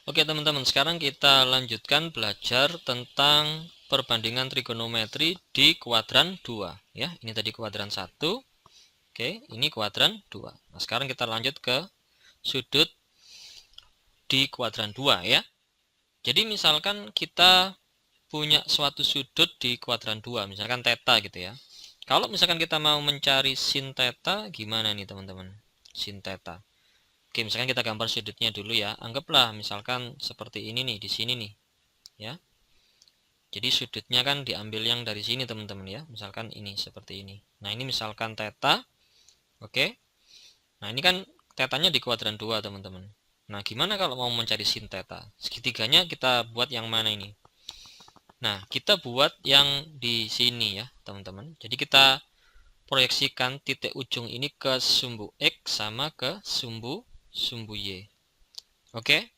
Oke teman-teman, sekarang kita lanjutkan belajar tentang perbandingan trigonometri di kuadran 2 ya. Ini tadi kuadran 1. Oke, ini kuadran 2. Nah, sekarang kita lanjut ke sudut di kuadran 2 ya. Jadi misalkan kita punya suatu sudut di kuadran 2, misalkan theta gitu ya. Kalau misalkan kita mau mencari sin theta, gimana nih teman-teman? Sin theta. Oke, misalkan kita gambar sudutnya dulu ya. Anggaplah misalkan seperti ini nih, di sini nih, ya. Jadi sudutnya kan diambil yang dari sini teman-teman ya. Misalkan ini seperti ini. Nah, ini misalkan theta. Oke. Nah, ini kan tetanya di kuadran 2 teman-teman. Nah, gimana kalau mau mencari sin theta? Segitiganya kita buat yang mana ini? Nah, kita buat yang di sini ya, teman-teman. Jadi kita proyeksikan titik ujung ini ke sumbu X sama ke sumbu Y. Oke.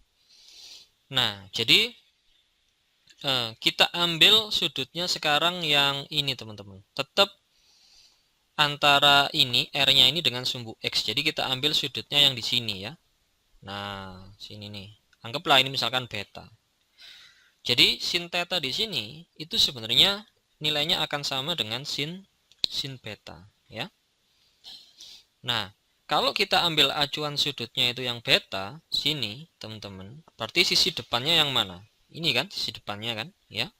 Nah, jadi kita ambil sudutnya sekarang yang ini teman-teman. Tetap antara ini, R-nya ini dengan sumbu X. Jadi kita ambil sudutnya yang di sini ya. Nah, sini nih. Anggaplah ini misalkan beta. Jadi sin theta di sini itu sebenarnya nilainya akan sama dengan sin beta ya. Nah, kalau kita ambil acuan sudutnya itu yang beta sini, teman-teman, berarti sisi depannya yang mana? Ini kan sisi depannya kan, ya.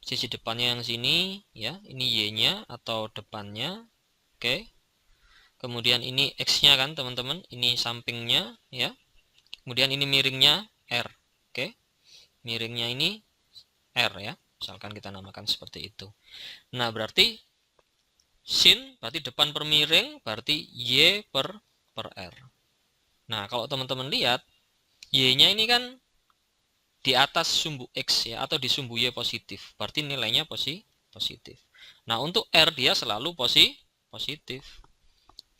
Sisi depannya yang sini, ya. Ini Y-nya atau depannya. Oke. Kemudian ini X-nya kan, teman-teman. Ini sampingnya, ya. Kemudian ini miringnya R. Oke. Miringnya ini R ya. Misalkan kita namakan seperti itu. Nah, berarti sin berarti depan per miring berarti Y per R. Nah, kalau teman-teman lihat Y-nya ini kan di atas sumbu X ya, atau di sumbu Y positif. Berarti nilainya positif. Nah, untuk R dia selalu positif.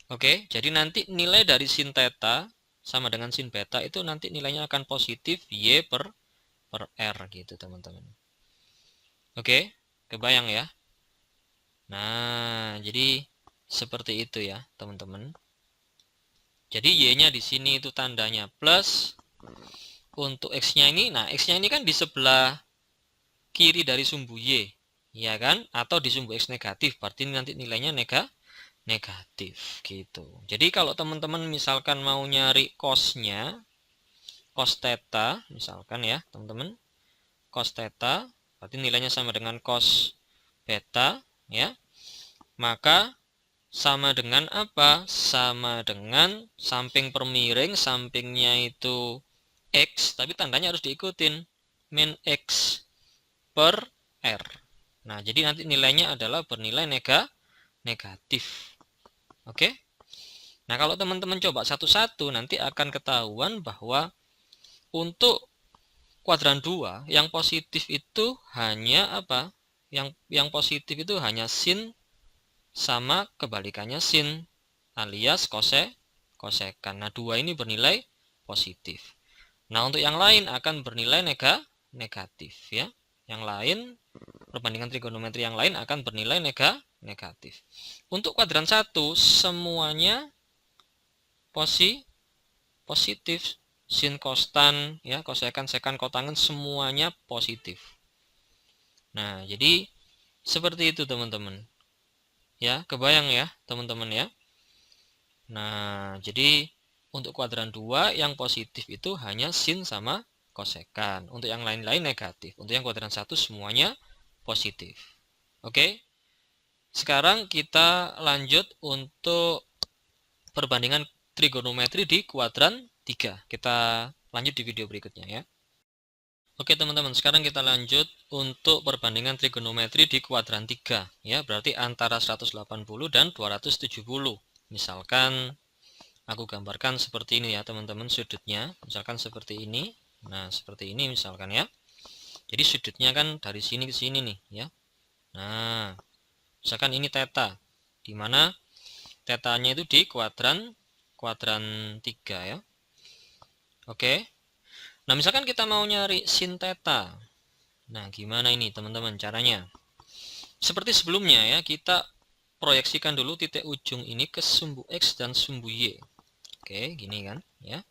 Oke, jadi nanti nilai dari sin theta sama dengan sin beta itu nanti nilainya akan positif Y per R gitu, teman-teman. Oke, kebayang ya? Nah, jadi seperti itu ya, teman-teman. Jadi Y-nya di sini itu tandanya plus. Untuk X-nya ini, nah X-nya ini kan di sebelah kiri dari sumbu Y, ya kan? Atau di sumbu X negatif, berarti nanti nilainya negatif gitu. Jadi kalau teman-teman misalkan mau nyari cos-nya, cos theta misalkan ya, teman-teman. Cos theta berarti nilainya sama dengan cos beta ya. Maka sama dengan apa? Sama dengan samping per miring, sampingnya itu X, tapi tandanya harus diikutin. Min X per R. Nah, jadi nanti nilainya adalah bernilai negatif. Oke? Nah, kalau teman-teman coba satu-satu, nanti akan ketahuan bahwa untuk kuadran 2, yang positif itu hanya apa? Yang positif itu hanya sin sama kebalikannya sin, alias kosekan. Nah, 2 ini bernilai positif. Nah, untuk yang lain akan bernilai negatif ya. Yang lain, perbandingan trigonometri yang lain akan bernilai negatif. Untuk kuadran 1 semuanya positif. Sin kostan ya, kosekan, sekan, kotangen semuanya positif. Nah, jadi seperti itu teman-teman. Ya, kebayang ya, teman-teman ya. Nah, jadi untuk kuadran 2 yang positif itu hanya sin sama kosekan. Untuk yang lain-lain negatif. Untuk yang kuadran 1 semuanya positif. Oke. Sekarang kita lanjut untuk perbandingan trigonometri di kuadran 3. Kita lanjut di video berikutnya ya. Oke teman-teman, sekarang kita lanjut untuk perbandingan trigonometri di kuadran 3 ya, berarti antara 180 dan 270. Misalkan aku gambarkan seperti ini ya teman-teman sudutnya, misalkan seperti ini. Nah, seperti ini misalkan ya. Jadi sudutnya kan dari sini ke sini nih ya. Nah, misalkan ini theta, di mana tetanya itu di kuadran 3 ya. Oke. Nah, misalkan kita mau nyari sin theta. Nah, gimana ini teman-teman caranya? Seperti sebelumnya ya, kita proyeksikan dulu titik ujung ini ke sumbu X dan sumbu Y. Oke, gini kan ya.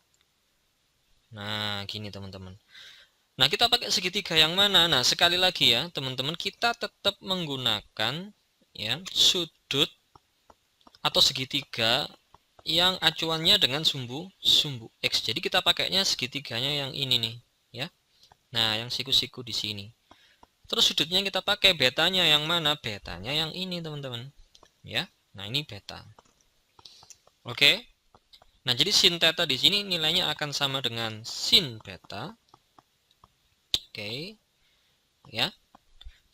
Nah, gini teman-teman. Nah, kita pakai segitiga yang mana? Nah, sekali lagi ya, teman-teman, kita tetap menggunakan ya sudut atau segitiga yang acuannya dengan sumbu X. Jadi kita pakainya segitiganya yang ini nih, ya. Nah, yang siku-siku di sini. Terus sudutnya kita pakai betanya yang mana? Betanya yang ini, teman-teman. Ya. Nah, ini beta. Oke. Nah, jadi sin theta di sini nilainya akan sama dengan sin beta. Oke. Ya.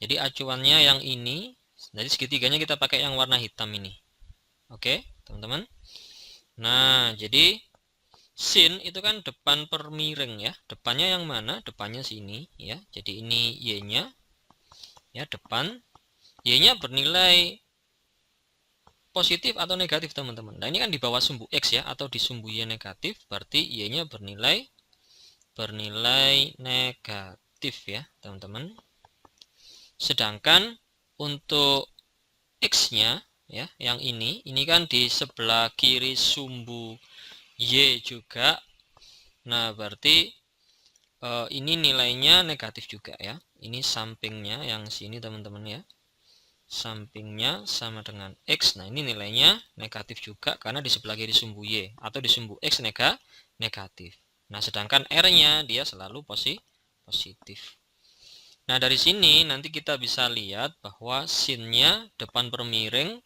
Jadi acuannya yang ini. Jadi segitiganya kita pakai yang warna hitam ini. Oke, teman-teman. Nah, jadi sin itu kan depan per miring ya. Depannya yang mana? Depannya sini ya. Jadi ini y-nya ya, depan. Y-nya bernilai positif atau negatif, teman-teman. Nah, ini kan di bawah sumbu X ya, atau di sumbu Y negatif, berarti Y-nya bernilai negatif ya, teman-teman. Sedangkan untuk X-nya ya, yang ini kan di sebelah kiri sumbu Y juga. Nah, berarti ini nilainya negatif juga ya. Ini sampingnya yang sini, teman-teman ya. Sampingnya sama dengan X. Nah, ini nilainya negatif juga karena di sebelah kiri sumbu Y atau di sumbu X negatif. Nah, sedangkan R-nya dia selalu positif. Nah, dari sini nanti kita bisa lihat bahwa sin-nya depan per miring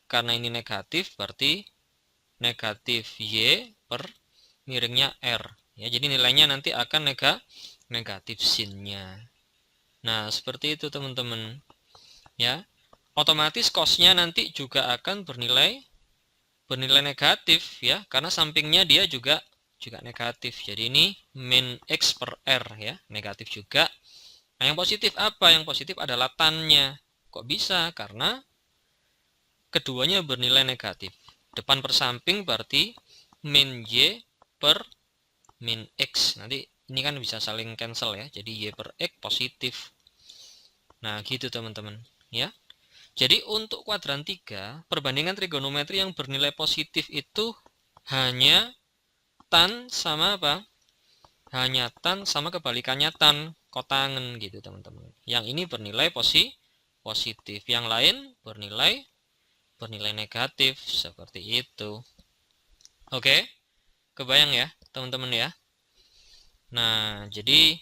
karena ini negatif, berarti negatif Y per miringnya R. Ya, jadi nilainya nanti akan negatif sin-nya. Nah, seperti itu, teman-teman. Ya. Otomatis cos-nya nanti juga akan bernilai negatif ya, karena sampingnya dia juga negatif. Jadi ini min X per R ya, negatif juga. Nah, yang positif apa? Yang positif adalah tan-nya. Kok bisa? Karena keduanya bernilai negatif. Depan per samping berarti min Y per min X. Nanti ini kan bisa saling cancel ya. Jadi Y per X positif. Nah, gitu teman-teman ya. Jadi untuk kuadran 3, perbandingan trigonometri yang bernilai positif itu hanya tan sama apa? Hanya tan sama kebalikannya tan, kotangen gitu, teman-teman. Yang ini bernilai positif, yang lain bernilai negatif, seperti itu. Oke, kebayang ya, teman-teman ya. Nah, jadi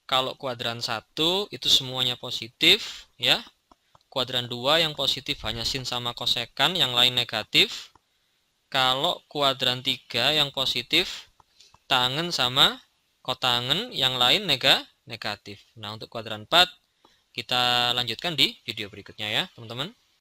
kalau kuadran 1 itu semuanya positif ya. Kuadran 2 yang positif hanya sin sama kosekan, yang lain negatif. Kalau kuadran 3 yang positif tangen sama kotangen, yang lain negatif. Nah, untuk kuadran 4 kita lanjutkan di video berikutnya ya, teman-teman.